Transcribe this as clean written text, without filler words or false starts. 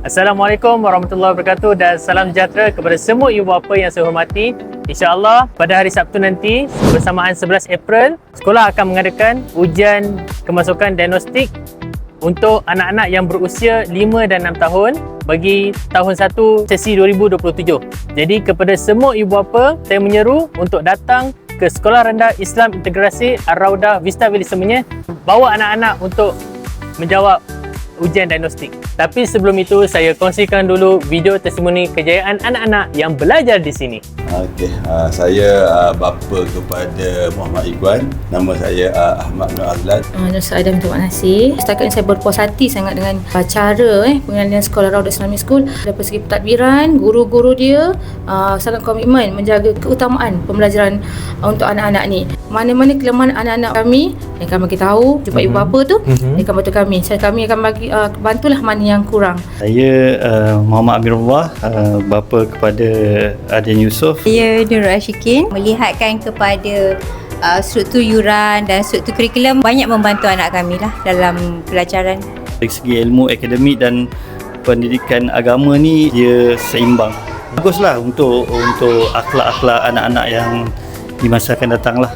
Assalamualaikum warahmatullahi wabarakatuh dan salam sejahtera kepada semua ibu bapa yang saya hormati. InsyaAllah pada hari Sabtu nanti bersamaan 11 April, sekolah akan mengadakan ujian kemasukan diagnostik untuk anak-anak yang berusia 5 dan 6 tahun bagi tahun 1 sesi 2027. Jadi kepada semua ibu bapa, saya menyeru untuk datang ke Sekolah Rendah Islam Integrasi Ar-Raudah Vista Village Semenyih, bawa anak-anak untuk menjawab ujian diagnostik. Tapi sebelum itu, saya kongsikan dulu video testimoni kejayaan anak-anak yang belajar di sini. Okey, saya bapa kepada Muhammad Ikhwan. Nama saya Ahmad Nur Azlan. Saya Adam, terima kasih. Setakat ini saya berpuas hati sangat dengan cara pengenalan Sekolah Raudah Islamic School. Dari segi pentadbiran, guru-guru dia sangat komitmen menjaga keutamaan pembelajaran untuk anak-anak ni. Mana-mana kelemahan anak-anak kami, yang kami bagi tahu, jumpa ibu bapa tu, dia akan bantu kami. Kami akan bagi bantulah mana yang kurang. Saya Muhammad Amirullah, bapa kepada Adian Yusof. Saya Nurul Ashikin, melihatkan kepada struktur yuran dan struktur kurikulum banyak membantu anak kami lah dalam pelajaran. Dari segi ilmu akademik dan pendidikan agama ni dia seimbang. Baguslah untuk akhlak-akhlak anak-anak yang di masa akan datang lah.